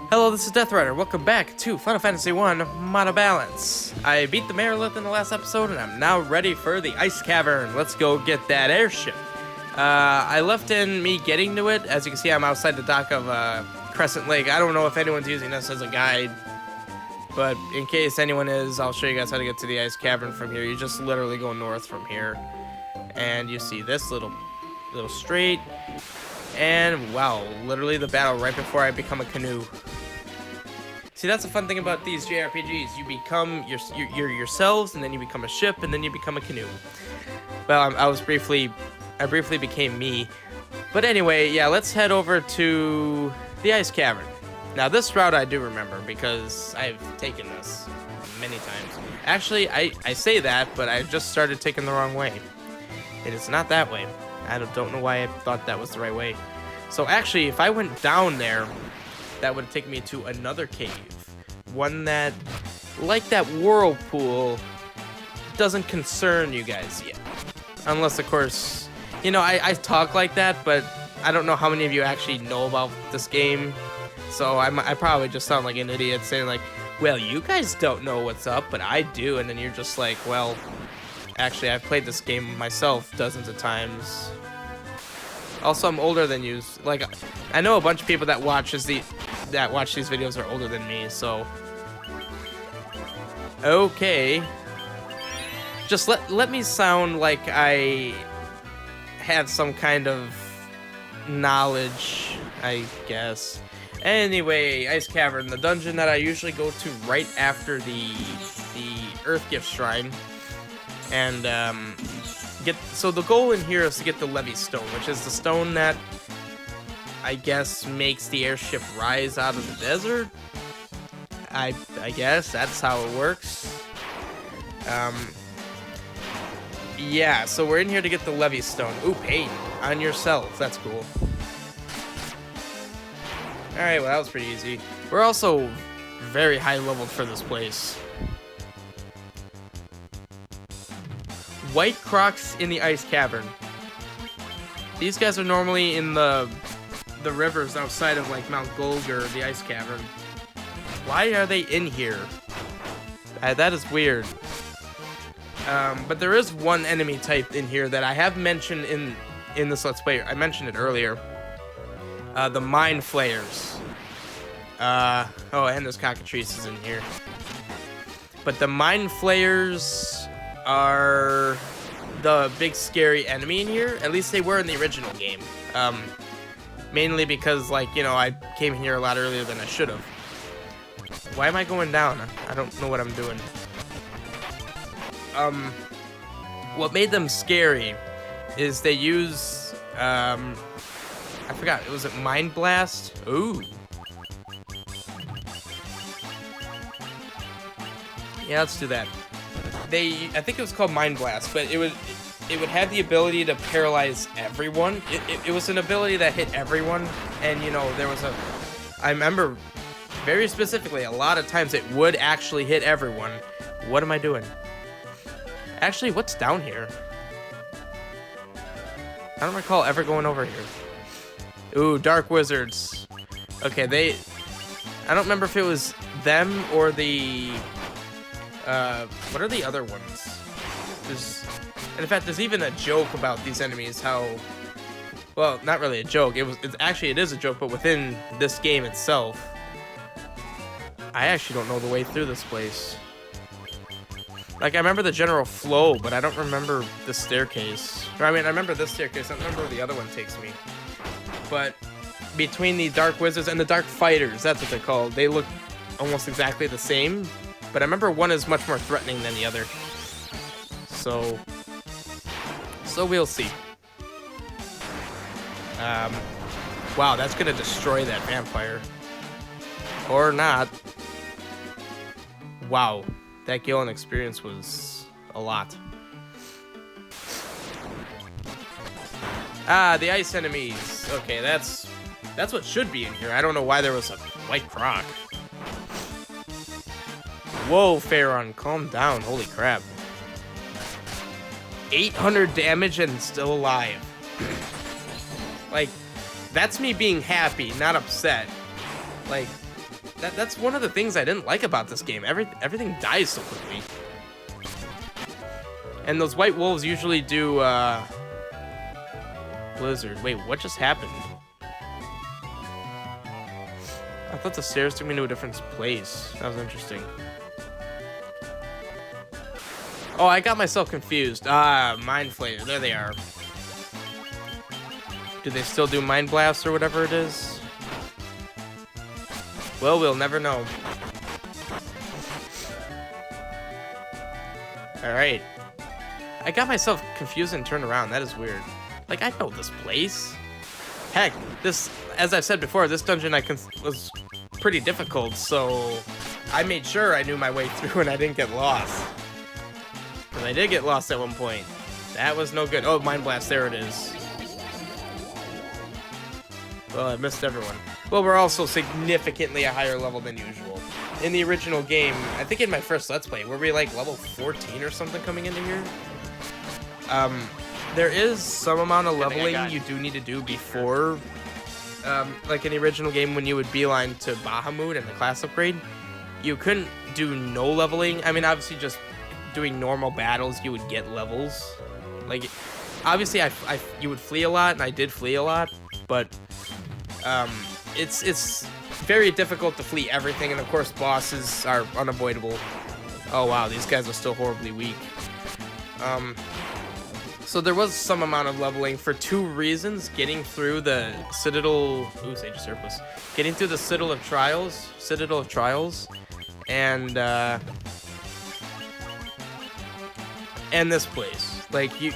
Hello, this is Death Rider. Welcome back to Final Fantasy 1 Mono Balance. I beat the Marilith in the last episode, and I'm now ready for the Ice Cavern. Let's go get that airship. I left in me getting to it. As you can see, I'm outside the dock of Crescent Lake. I don't know if anyone's using this as a guide, but in case anyone is, I'll show you guys how to get to the Ice Cavern from here. You just literally go north from here, and you see this little strait. And wow, literally the battle right before I become a canoe. See, that's the fun thing about these JRPGs. You become you're yourselves, and then you become a ship, and then you become a canoe. Well, I briefly became me. But anyway, yeah, let's head over to the Ice Cavern. Now, this route I do remember because I've taken this many times. Actually, I say that, but I just started taking the wrong way. And it's not that way. I don't know why I thought that was the right way. So actually, if I went down there, that would take me to another cave. One that, like that whirlpool, doesn't concern you guys yet. Unless, of course, you know, I talk like that, but I don't know how many of you actually know about this game. So I probably just sound like an idiot saying like, well, you guys don't know what's up, but I do. And then you're just like, well, actually, I've played this game myself dozens of times. Also, I'm older than you. Like, I know a bunch of people that watch these videos are older than me, so okay. Just let me sound like I have some kind of knowledge, I guess. Anyway, Ice Cavern, the dungeon that I usually go to right after the Earth Gift Shrine. And so the goal in here is to get the Levy Stone, which is the stone that I guess makes the airship rise out of the desert. I guess that's how it works. Yeah, so we're in here to get the Levy Stone. Ooh, pain on yourself. That's cool. Alright, well, that was pretty easy. We're also very high leveled for this place. White Crocs in the Ice Cavern. These guys are normally in the rivers outside of like Mount Golger, the Ice Cavern. Why are they in here? That is weird. But there is one enemy type in here that I have mentioned in this Let's Play. I mentioned it earlier. The Mind Flayers. Oh, and there's cockatrices in here. But the Mind Flayers are the big scary enemy in here. At least they were in the original game. Mainly because, like, you know, I came here a lot earlier than I should have. Why am I going down? I don't know what I'm doing. What made them scary is they use, I forgot, was it Mind Blast? Ooh. Yeah, let's do that. I think it was called Mind Blast, but it would have the ability to paralyze everyone. It was an ability that hit everyone, and you know, I remember very specifically a lot of times it would actually hit everyone. What am I doing? Actually, what's down here? I don't recall ever going over here. Ooh, Dark Wizards. Okay, I don't remember if it was them or the what are the other ones? And in fact, there's even a joke about these enemies, how, well, not really a joke, it is a joke, but within this game itself. I actually don't know the way through this place. Like, I remember the general flow, but I don't remember the staircase. I mean, I remember this staircase, I don't remember where the other one takes me. But between the Dark Wizards and the Dark Fighters, that's what they're called, they look almost exactly the same. But I remember one is much more threatening than the other. So we'll see. Wow, that's gonna destroy that vampire. Or not. Wow, that Galen experience was a lot. Ah, the ice enemies. Okay, that's what should be in here. I don't know why there was a White Croc. Whoa, Pharaon, calm down. Holy crap. 800 damage and still alive. Like, that's me being happy, not upset. Like, That's one of the things I didn't like about this game. Everything dies so quickly. And those white wolves usually do, blizzard. Wait, what just happened? I thought the stairs took me to a different place. That was interesting. Oh, I got myself confused. Mind Flayer. There they are. Do they still do Mind Blast or whatever it is? Well, we'll never know. Alright. I got myself confused and turned around. That is weird. Like, I know this place. Heck, this, as I've said before, this dungeon was pretty difficult, so I made sure I knew my way through and I didn't get lost. Because I did get lost at one point. That was no good. Oh, Mind Blast, there it is. Well, I missed everyone. Well, we're also significantly a higher level than usual. In the original game, I think in my first Let's Play, were we like level 14 or something coming into here? There is some amount of leveling you do need to do before, like in the original game when you would beeline to Bahamut and the class upgrade. You couldn't do no leveling. I mean, obviously just doing normal battles, you would get levels. Like, obviously you would flee a lot, and I did flee a lot, but it's very difficult to flee everything, and of course bosses are unavoidable. Oh wow, these guys are still horribly weak. So there was some amount of leveling for two reasons: getting through the Citadel, Sage of Surplus, getting through the Citadel of Trials, and this place. Like you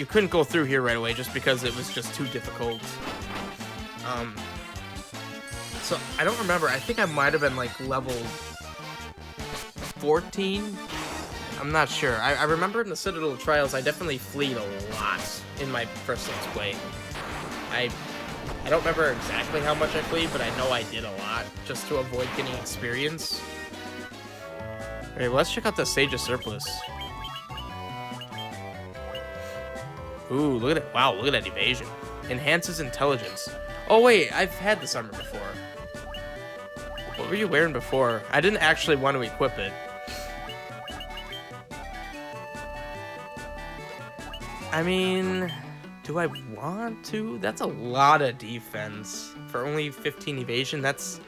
couldn't go through here right away just because it was just too difficult. So I don't remember. I think I might have been like level 14. I'm not sure. I remember in the Citadel Trials, I definitely fleed a lot in my first Let's Play. I don't remember exactly how much I fleed, but I know I did a lot just to avoid getting experience. Alright, well, let's check out the Sage of Surplus. Ooh, look at it. Wow, look at that evasion. Enhances intelligence. Oh, wait, I've had this armor before. What were you wearing before? I didn't actually want to equip it. I mean, do I want to? That's a lot of defense for only 15 evasion. That's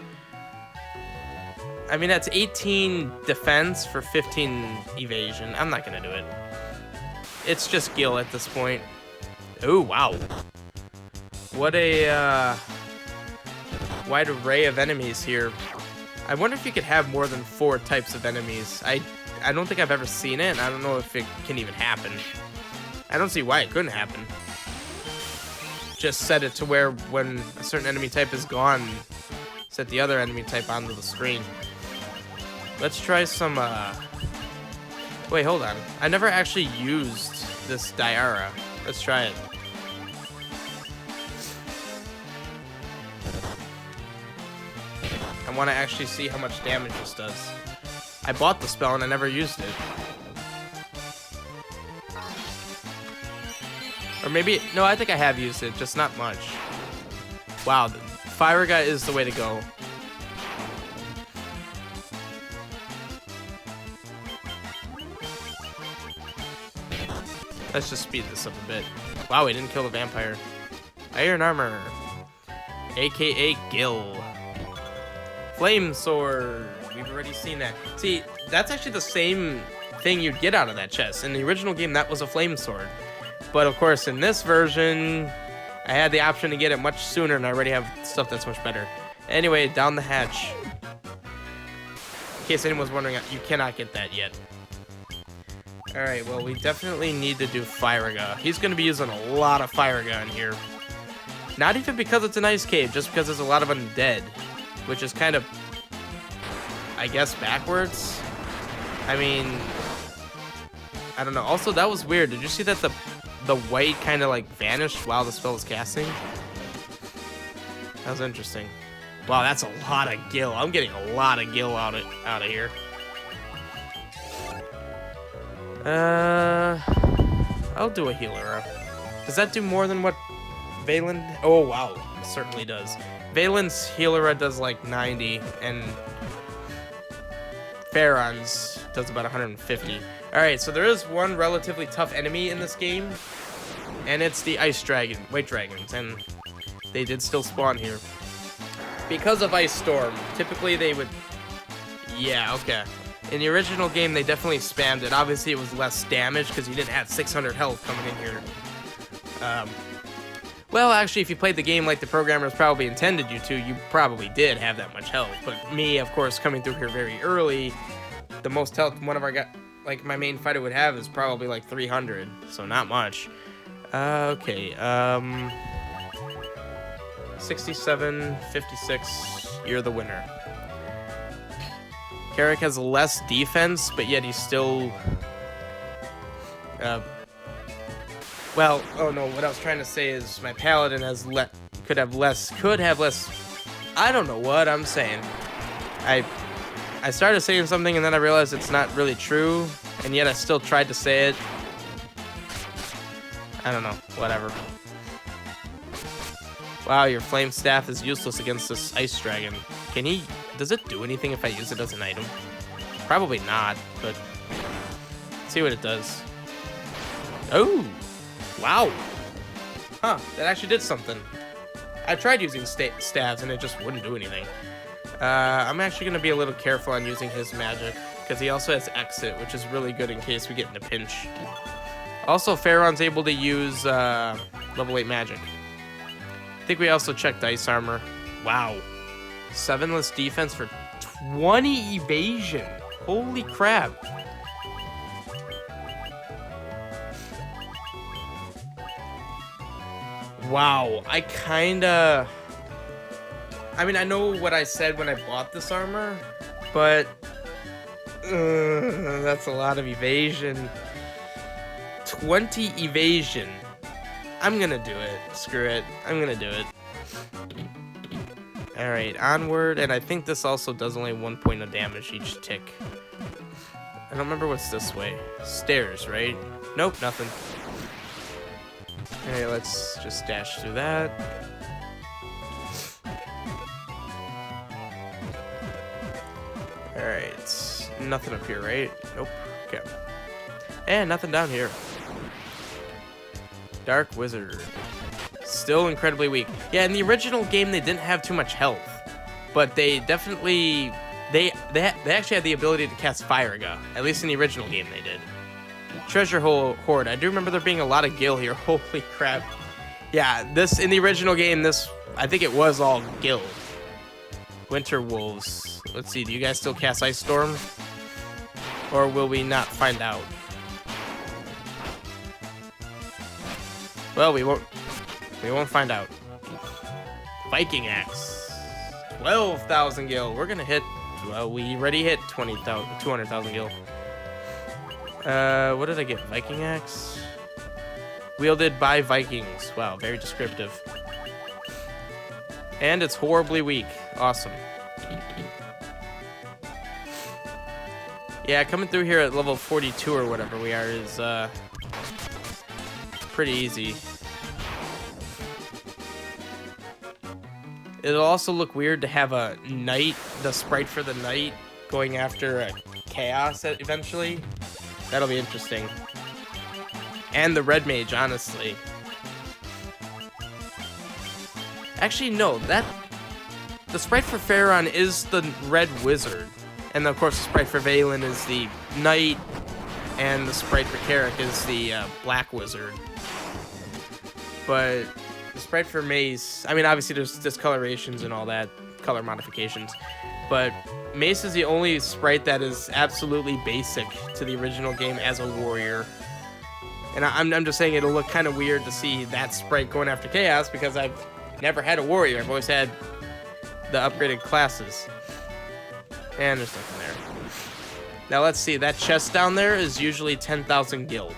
18 defense for 15 evasion. I'm not gonna do it. It's just Gil at this point. Oh, wow. What a wide array of enemies here. I wonder if you could have more than 4 types of enemies. I don't think I've ever seen it, and I don't know if it can even happen. I don't see why it couldn't happen. Just set it to where when a certain enemy type is gone, set the other enemy type onto the screen. Let's try some, wait, hold on. I never actually used this Diara. Let's try it. I want to actually see how much damage this does. I bought the spell and I never used it. Or maybe, no, I think I have used it, just not much. Wow, Firaga is the way to go. Let's just speed this up a bit. Wow, we didn't kill the vampire. Iron armor, aka Gil. Flame sword. We've already seen that. See, that's actually the same thing you'd get out of that chest. In the original game, that was a flame sword. But of course, in this version, I had the option to get it much sooner, and I already have stuff that's much better. Anyway, down the hatch. In case anyone's wondering, you cannot get that yet. Alright, well, we definitely need to do Firaga. He's going to be using a lot of Firaga in here. Not even because it's an ice cave, just because there's a lot of undead. Which is kind of, I guess, backwards. I mean, I don't know. Also, that was weird. Did you see that the white kind of like vanished while the spell was casting? That was interesting. Wow, that's a lot of Gil. I'm getting a lot of Gil out of here. I'll do a healer up. Does that do more than what Valen. Oh wow, it certainly does. Valen's Healer does like 90, and Farron's does about 150. All right, so there is one relatively tough enemy in this game, and it's the Ice Dragon, White Dragons, and they did still spawn here because of Ice Storm. Typically, they would. Yeah, okay. In the original game, they definitely spammed it. Obviously, it was less damage because you didn't have 600 health coming in here. Well, actually, if you played the game like the programmers probably intended you to, you probably did have that much health. But me, of course, coming through here very early, the most health one of our guys, like my main fighter would have is probably like 300, so not much. Okay, 67, 56, you're the winner. Carrick has less defense, but yet he's still... Well, oh no, what I was trying to say is my paladin has could have less. I don't know what I'm saying. I started saying something and then I realized it's not really true, and yet I still tried to say it. I don't know, whatever. Wow, your flame staff is useless against this ice dragon. Does it do anything if I use it as an item? Probably not, but let's see what it does. Oh! Wow. Huh, that actually did something. I tried using staves and it just wouldn't do anything. I'm actually going to be a little careful on using his magic, because he also has exit, which is really good in case we get in a pinch. Also, Farron's able to use level 8 magic. I think we also checked ice armor. Wow. 7-less defense for 20 evasion. Holy crap. Wow, I mean, I know what I said when I bought this armor, but that's a lot of evasion. 20 evasion. I'm gonna do it. Screw it. I'm gonna do it. Alright, onward, and I think this also does only 1 point of damage each tick. I don't remember what's this way. Stairs, right? Nope, nothing. Alright, let's just dash through that. Alright, nothing up here, right? Nope. Okay. And nothing down here. Dark Wizard. Still incredibly weak. Yeah, in the original game, they didn't have too much health. But they definitely... They actually had the ability to cast Fire Gun. At least in the original game, they did. Treasure Hoard. I do remember there being a lot of gil here. Holy crap. Yeah, in the original game, I think it was all gil. Winter Wolves. Let's see, do you guys still cast Ice Storm? Or will we not find out? Well, we won't find out. Viking Axe. 12,000 gil. We're gonna hit, well, we already hit 200,000 gil. What did I get? Viking Axe? Wielded by Vikings. Wow, very descriptive. And it's horribly weak. Awesome. Yeah, coming through here at level 42 or whatever we are is, pretty easy. It'll also look weird to have a knight, the sprite for the knight, going after a chaos eventually. That'll be interesting. And the red mage, honestly. Actually, no, the sprite for Farron is the red wizard. And of course, the sprite for Valen is the knight. And the sprite for Carrick is the black wizard. But the sprite for Mace, I mean, obviously there's discolorations and all that, color modifications. But Mace is the only sprite that is absolutely basic to the original game as a warrior. And I'm just saying it'll look kind of weird to see that sprite going after Chaos, because I've never had a warrior. I've always had the upgraded classes. And there's nothing there. Now let's see, that chest down there is usually 10,000 gil.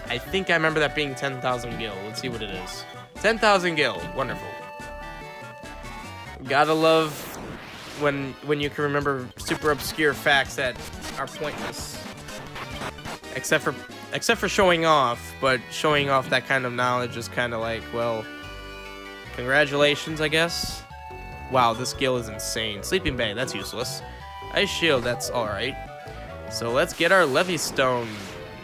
I think I remember that being 10,000 gil. Let's see what it is. 10,000 gil. Wonderful. Gotta love when you can remember super obscure facts that are pointless. Except for showing off, but showing off that kind of knowledge is kind of like, well, Congratulations, I guess. Wow, this skill is insane. Sleeping bag, that's useless. Ice shield, that's alright. So let's get our Levy Stone.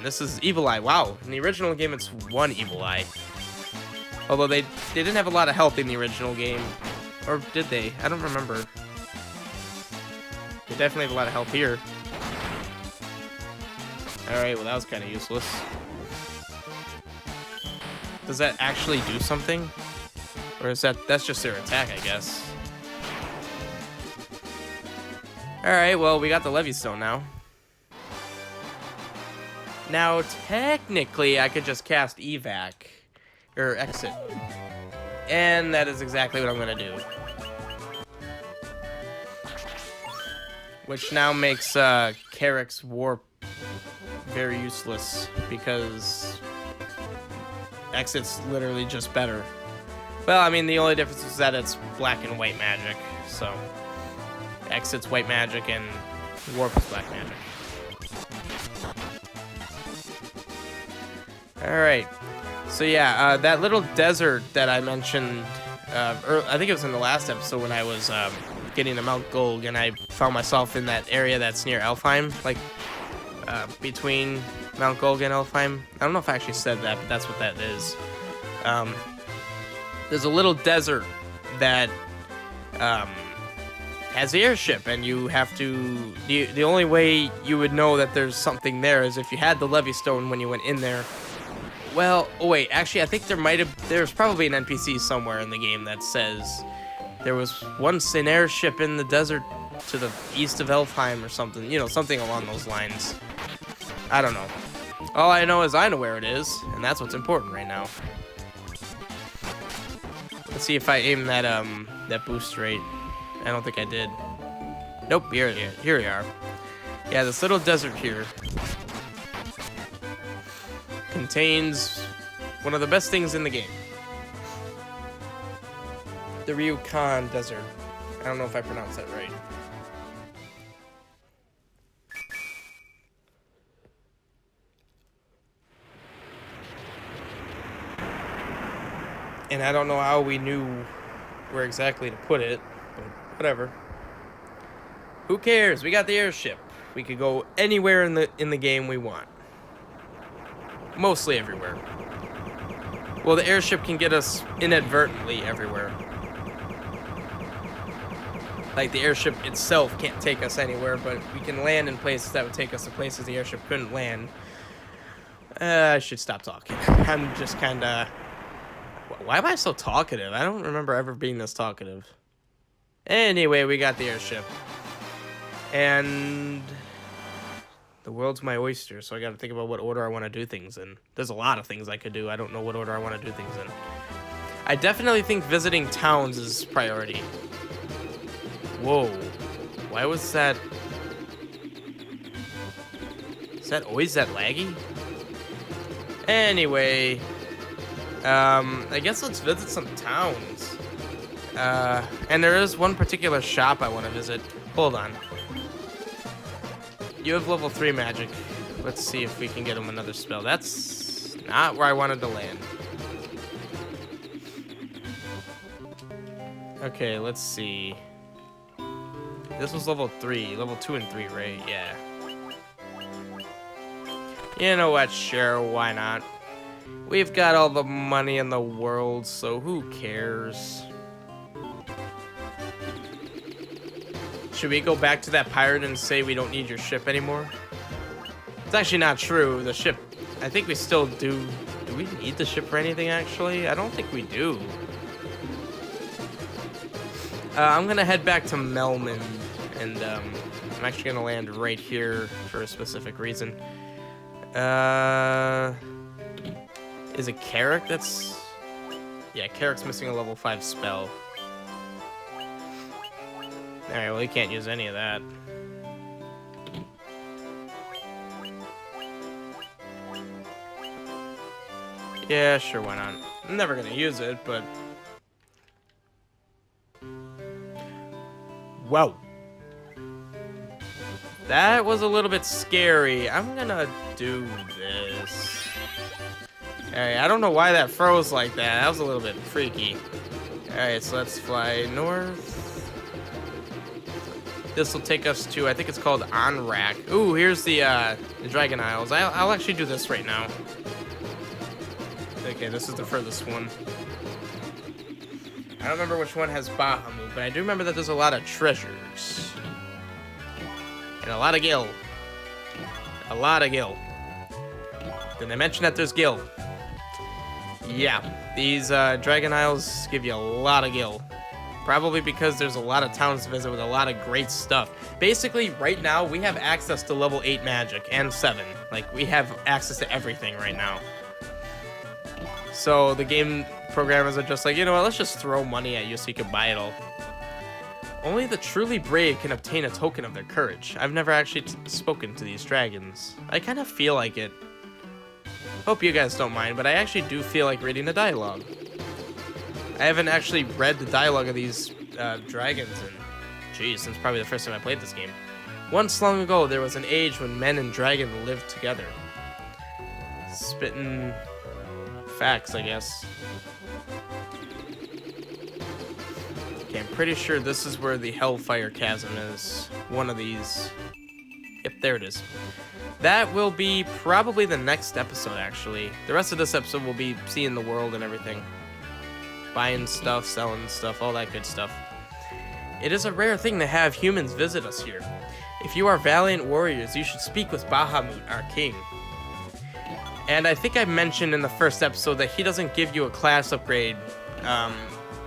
This is Evil Eye. Wow, in the original game, it's one Evil Eye. Although they didn't have a lot of health in the original game. Or did they? I don't remember. They definitely have a lot of health here. Alright, well that was kind of useless. Does that actually do something? Or is that's just their attack, I guess. Alright, well we got the Levy Stone now. Now, technically, I could just cast Evac. Or Exit. And that is exactly what I'm gonna do. Which now makes Carrick's Warp very useless, because Exit's literally just better. Well, I mean, the only difference is that it's black and white magic, so Exit's white magic and Warp is black magic. Alright, so yeah, that little desert that I mentioned, I think it was in the last episode when I was getting to Mount Golg, and I found myself in that area that's near Elfheim, like between Mount Golg and Elfheim. I don't know if I actually said that, but that's what that is. There's a little desert that has the airship, and you have to... The only way you would know that there's something there is if you had the Levy Stone when you went in there. Well, oh wait, actually I think there's probably an NPC somewhere in the game that says there was once an airship in the desert to the east of Elfheim or something, you know, something along those lines. I don't know. All I know is I know where it is, and that's what's important right now. Let's see if I aim that that boost rate. I don't think I did. Nope, here we are. Yeah, this little desert here contains one of the best things in the game. The Ryukon Desert. I don't know if I pronounced that right. And I don't know how we knew where exactly to put it, but whatever. Who cares? We got the airship. We could go anywhere in the game we want. Mostly everywhere. Well, the airship can get us inadvertently everywhere. Like, the airship itself can't take us anywhere, but we can land in places that would take us to places the airship couldn't land. I should stop talking. I'm just kind of... Why am I so talkative? I don't remember ever being this talkative. Anyway, we got the airship. And... the world's my oyster, so I gotta think about what order I want to do things in. There's a lot of things I could do. I don't know what order I want to do things in. I definitely think visiting towns is priority. Whoa. Why was that... Is that always that laggy? Anyway... I guess let's visit some towns. And there is one particular shop I want to visit. Hold on. You have level 3 magic. Let's see if we can get him another spell. That's not where I wanted to land. Okay, let's see. This was level 3. Level 2 and 3, right? Yeah. You know what? Sure, why not? We've got all the money in the world, so who cares? Should we go back to that pirate and say we don't need your ship anymore? It's actually not true. The ship, I think we still do. Do we need the ship for anything, actually? I don't think we do. I'm going to head back to Melman, and I'm actually going to land right here for a specific reason. Is it Carrick that's... Yeah, Carrick's missing a level 5 spell. Alright, well, he can't use any of that. Yeah, sure, why not? I'm never gonna use it, but... Whoa. That was a little bit scary. I'm gonna do this. Alright, I don't know why that froze like that. That was a little bit freaky. Alright, so let's fly north. This will take us to, I think it's called Onrak. Ooh, here's the Dragon Isles. I'll actually do this right now. Okay, this is the furthest one. I don't remember which one has Bahamut, but I do remember that there's a lot of treasures. And a lot of gil. A lot of gil. Didn't I mention that there's gil? Yeah, these Dragon Isles give you a lot of gil. Probably because there's a lot of towns to visit with a lot of great stuff. Basically, right now, we have access to level 8 magic and 7. Like, we have access to everything right now. So, the game programmers are just like, you know what, let's just throw money at you so you can buy it all. Only the truly brave can obtain a token of their courage. I've never actually spoken to these dragons. I kind of feel like it. Hope you guys don't mind, but I actually do feel like reading the dialogue. I haven't actually read the dialogue of these dragons since probably the first time I played this game. Once long ago, there was an age when men and dragons lived together. Spitting facts, I guess. Okay, I'm pretty sure this is where the Hellfire Chasm is. One of these. Yep, there it is. That will be probably the next episode, actually. The rest of this episode will be seeing the world and everything. Buying stuff, selling stuff, all that good stuff. It is a rare thing to have humans visit us here. If you are valiant warriors, you should speak with Bahamut, our king. And I think I mentioned in the first episode that he doesn't give you a class upgrade. I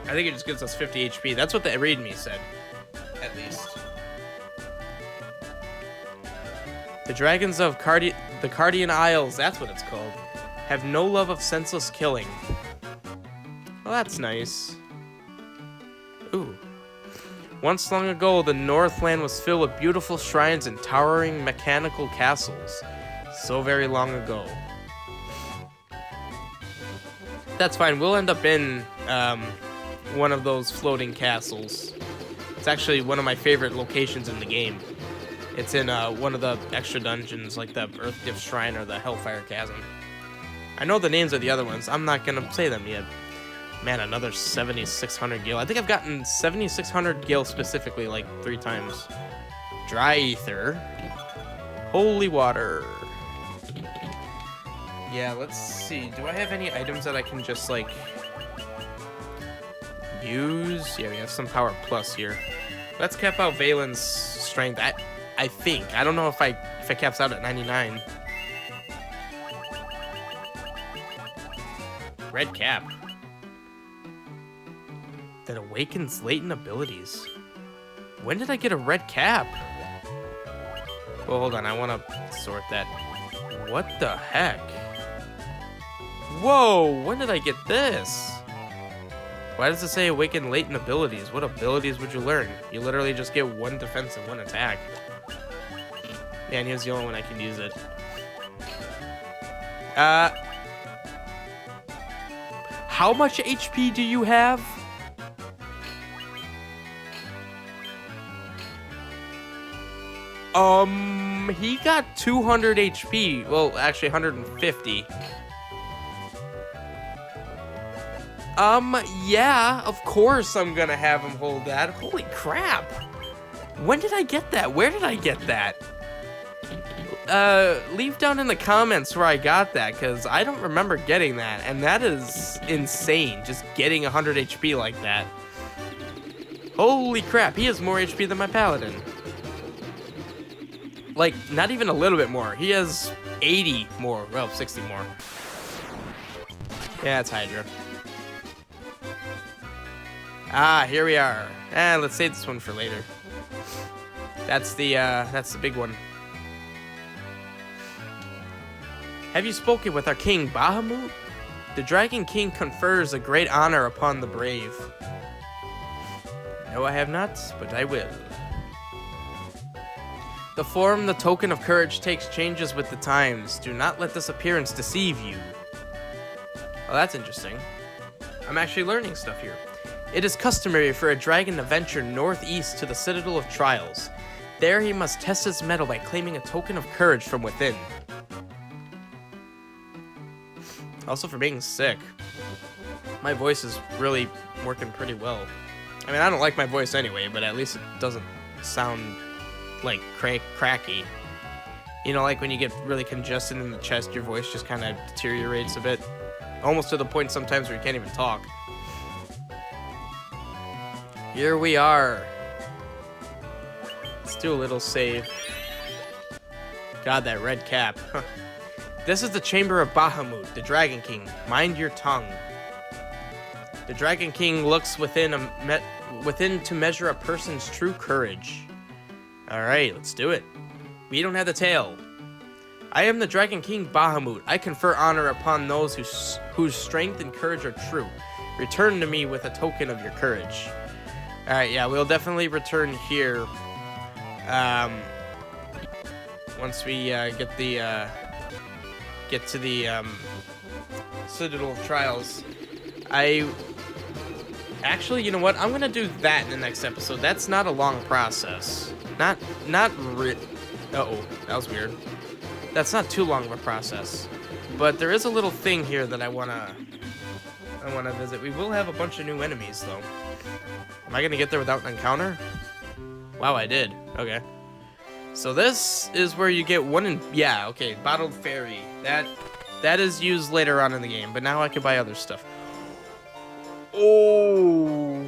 think it just gives us 50 HP. That's what the readme said, at least. The dragons of the Cardian Isles, that's what it's called, have no love of senseless killing. Well, that's nice. Ooh. Once long ago, the Northland was filled with beautiful shrines and towering mechanical castles. So very long ago. That's fine. We'll end up in one of those floating castles. It's actually one of my favorite locations in the game. It's in one of the extra dungeons, like the Earth Gift Shrine or the Hellfire Chasm. I know the names of the other ones. I'm not going to say them yet. Man, another 7,600 gil. I think I've gotten 7,600 gil specifically like 3 times. Dry ether. Holy water. Yeah, let's see. Do I have any items that I can just like use? Yeah, we have some power plus here. Let's cap out Valen's strength. I think. I don't know if it caps out at 99. Red cap. That awakens latent abilities. When did I get a red cap? Well, hold on. I want to sort that. What the heck? Whoa! When did I get this? Why does it say awaken latent abilities? What abilities would you learn? You literally just get 1 defense and 1 attack. Yeah, and here's the only one I can use it. How much HP do you have? He got 200 HP. Well, actually 150. Yeah, of course I'm gonna have him hold that. Holy crap. When did I get that? Where did I get that? Leave down in the comments where I got that, because I don't remember getting that, and that is insane, just getting 100 HP like that. Holy crap, he has more HP than my paladin. Like, not even a little bit more. He has 80 more, well, 60 more. Yeah, it's Hydra. Ah, here we are. And let's save this one for later. That's the big one. Have you spoken with our king, Bahamut? The Dragon King confers a great honor upon the brave. No, I have not, but I will. The form, the token of courage, takes changes with the times. Do not let this appearance deceive you. Oh, that's interesting. I'm actually learning stuff here. It is customary for a dragon to venture northeast to the Citadel of Trials. There he must test his mettle by claiming a token of courage from within. Also for being sick. My voice is really working pretty well. I mean, I don't like my voice anyway, but at least it doesn't sound like cracky. You know, like when you get really congested in the chest, your voice just kind of deteriorates a bit. Almost to the point sometimes where you can't even talk. Here we are. Let's do a little save. God, that red cap. This is the Chamber of Bahamut, the Dragon King. Mind your tongue. The Dragon King looks within to measure a person's true courage. Alright, let's do it. We don't have the tail. I am the Dragon King Bahamut. I confer honor upon those whose strength and courage are true. Return to me with a token of your courage. Alright, yeah, we'll definitely return here. Once we get to the Citadel of Trials. Actually, you know what? I'm gonna do that in the next episode. That's not a long process. Uh-oh, that was weird. That's not too long of a process. But there is a little thing here that I wanna visit. We will have a bunch of new enemies, though. Am I gonna get there without an encounter? Wow, I did. Okay. So this is where you get one in... Yeah, okay, Bottled Fairy. That is used later on in the game, but now I can buy other stuff. Oh...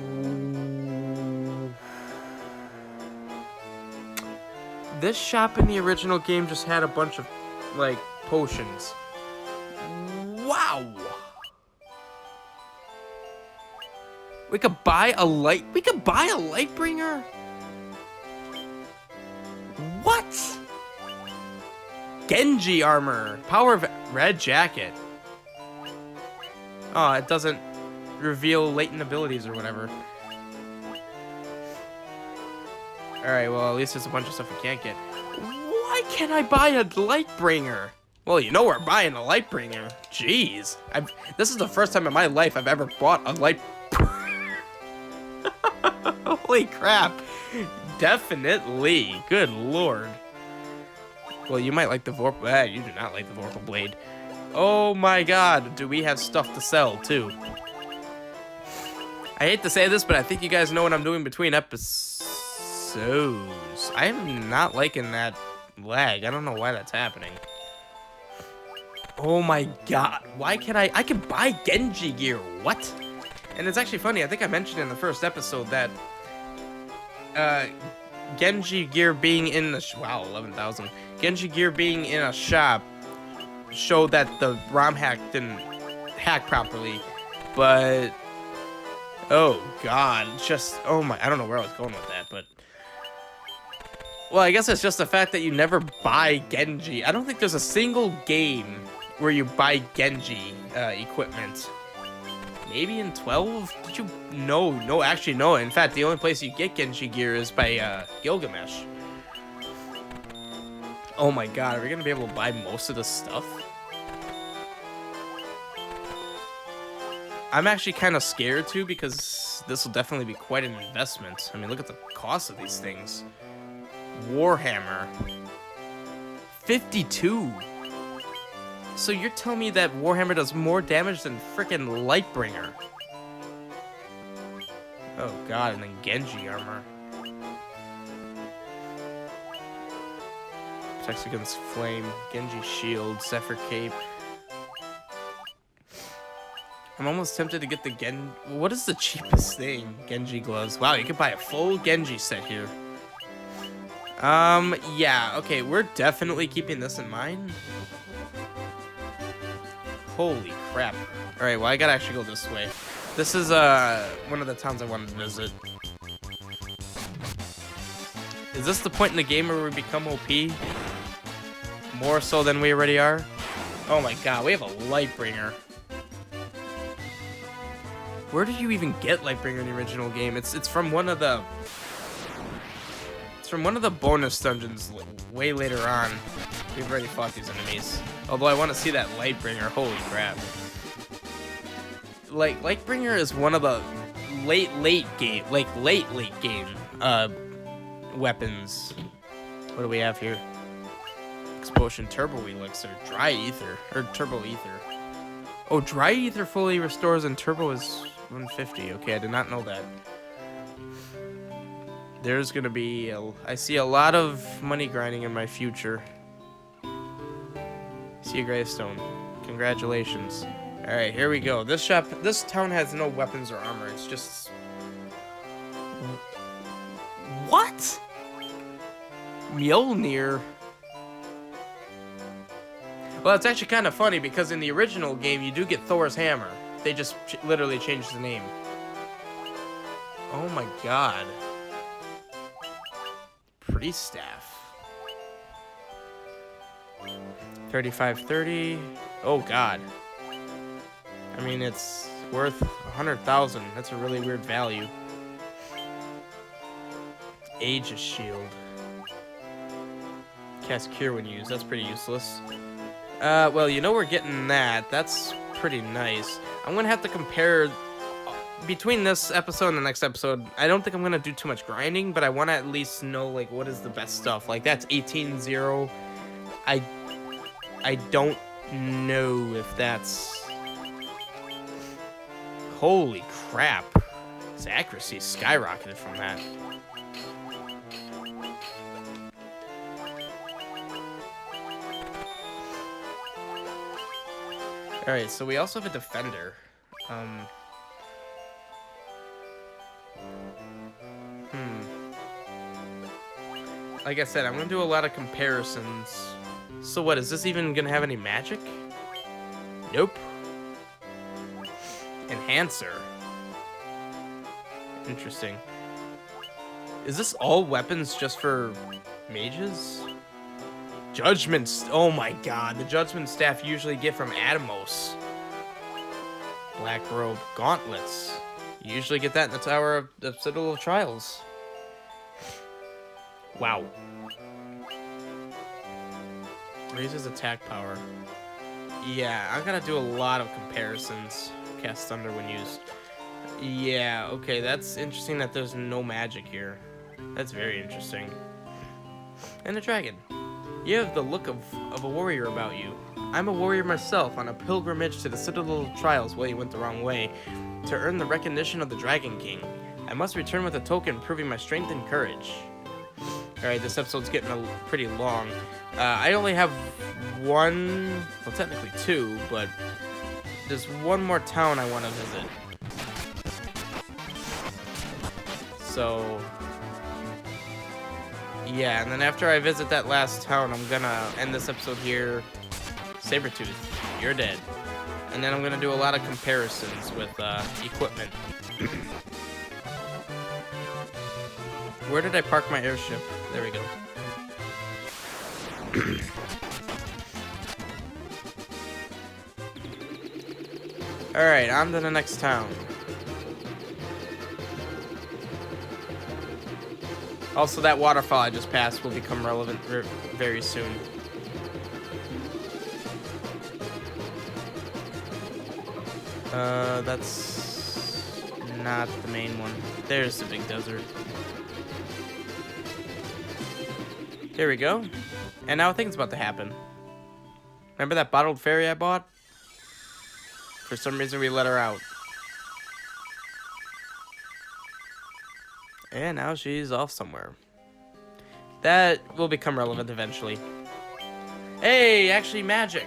This shop in the original game just had a bunch of, like, potions. Wow! We could buy a Lightbringer? What? Genji armor. Power of red jacket. Oh, it doesn't reveal latent abilities or whatever. Alright, well, at least there's a bunch of stuff we can't get. Why can't I buy a Lightbringer? Well, you know we're buying a Lightbringer. Jeez. This is the first time in my life I've ever bought a Light... Holy crap. Definitely. Good lord. Well, you might like the Vorpal... you do not like the Vorpal Blade. Oh my god. Do we have stuff to sell, too? I hate to say this, but I think you guys know what I'm doing between episodes. I am not liking that lag. I don't know why that's happening. Oh my god. Why can I can buy Genji gear. What? And it's actually funny. I think I mentioned in the first episode that Genji gear being in the... wow, 11,000. Genji gear being in a shop showed that the ROM hack didn't hack properly. But... oh god. Just... oh my... I don't know where I was going with that, but... well, I guess it's just the fact that you never buy Genji. I don't think there's a single game where you buy Genji equipment. Maybe in 12? Did you? No, actually, no. In fact, the only place you get Genji gear is by Gilgamesh. Oh my god, are we gonna be able to buy most of this stuff? I'm actually kind of scared too, because this will definitely be quite an investment. I mean, look at the cost of these things. Warhammer 52. So you're telling me that Warhammer does more damage than frickin' Lightbringer? Oh god, and then Genji armor. Protects against flame, Genji shield, Zephyr cape. I'm almost tempted to get the what is the cheapest thing? Genji gloves. Wow, you could buy a full Genji set here. Yeah, okay, we're definitely keeping this in mind. Holy crap. Alright, well, I gotta actually go this way. This is, one of the towns I wanted to visit. Is this the point in the game where we become OP? More so than we already are? Oh my god, we have a Lightbringer. Where did you even get Lightbringer in the original game? It's from one of the... it's from one of the bonus dungeons way later on. We've already fought these enemies. Although I want to see that Lightbringer. Holy crap. Like, Lightbringer is one of the late game weapons. What do we have here? Explosion Turbo Elixir. Dry Ether. Or Turbo Ether. Oh, dry ether fully restores and turbo is 150. Okay, I did not know that. There's gonna be I see a lot of money grinding in my future. See a gravestone. Congratulations. All right, here we go. This town has no weapons or armor. It's just what? Mjolnir. Well, it's actually kind of funny because in the original game you do get Thor's hammer. They just literally changed the name. Oh my god. Priest staff. 3530. Oh god. I mean, it's worth 100,000. That's a really weird value. Aegis shield. Cast cure when used. That's pretty useless. Well, you know we're getting that. That's pretty nice. I'm gonna have to compare between this episode and the next episode. I don't think I'm gonna do too much grinding, but I want to at least know like what is the best stuff. Like that's 18-0. I don't know if that's. Holy crap! His accuracy skyrocketed from that. All right, so we also have a defender. Like I said, I'm gonna do a lot of comparisons. So what, is this even gonna have any magic? Nope. Enhancer. Interesting. Is this all weapons just for mages? Judgment. Oh my god, the judgment staff you usually get from Atomos. Black robe. Gauntlets. You usually get that in the Tower of the Citadel of Trials. Wow. Raises attack power. Yeah, I'm gonna do a lot of comparisons. Cast thunder when used. Yeah, okay, that's interesting that there's no magic here. That's very interesting. And the dragon. You have the look of a warrior about you. I'm a warrior myself on a pilgrimage to the Citadel of Trials. Well, you went the wrong way. To earn the recognition of the Dragon King. I must return with a token proving my strength and courage. Alright, this episode's getting pretty long. I only have one, well technically two, but there's one more town I want to visit. So, yeah, and then after I visit that last town, I'm gonna end this episode here. Sabretooth, you're dead. And then I'm gonna do a lot of comparisons with equipment. Where did I park my airship? There we go. Alright, on to the next town. Also, that waterfall I just passed will become relevant very soon. That's not the main one. There's the big desert. There we go. And now a thing's about to happen. Remember that bottled fairy I bought? For some reason we let her out. And now she's off somewhere. That will become relevant eventually. Hey, actually magic.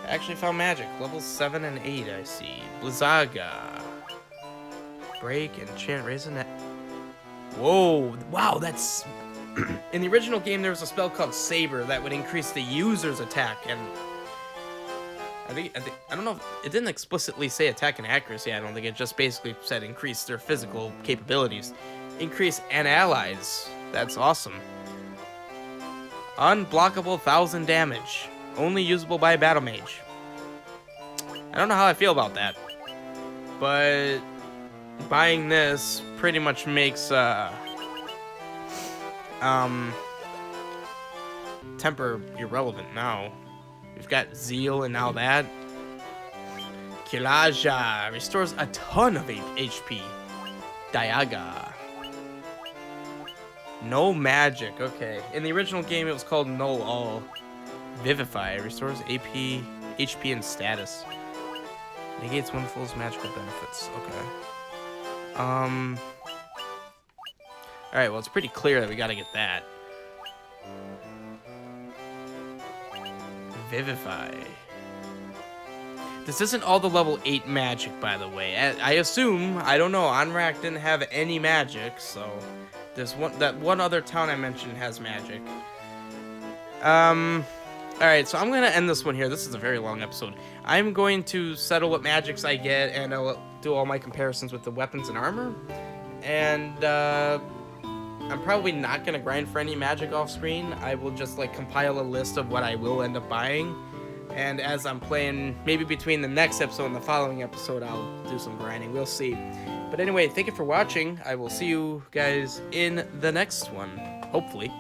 I actually found magic. Level 7 and 8, I see. Blizzaga. Break, enchant, raise a net. Whoa, wow, that's... In the original game, there was a spell called Saber that would increase the user's attack, and... I don't know if it didn't explicitly say attack and accuracy. I don't think it just basically said increase their physical capabilities. Increase an allies. That's awesome. Unblockable 1,000 damage. Only usable by a battle mage. I don't know how I feel about that. But buying this pretty much makes temper irrelevant now. We've got Zeal and now that. Kilaja restores a ton of HP. Diaga. No magic. Okay. In the original game, it was called Null All. Vivify restores AP HP and status. Negates one fool's magical benefits. Okay. Alright, well, it's pretty clear that we gotta get that. Vivify. This isn't all the level 8 magic, by the way. I assume, I don't know, Onrak didn't have any magic, so there's that one other town I mentioned has magic. Alright, so I'm gonna end this one here. This is a very long episode. I'm going to settle what magics I get, and I'll do all my comparisons with the weapons and armor. And, I'm probably not gonna grind for any magic off screen. I will just, like, compile a list of what I will end up buying. And as I'm playing, maybe between the next episode and the following episode, I'll do some grinding. We'll see. But anyway, thank you for watching. I will see you guys in the next one, hopefully.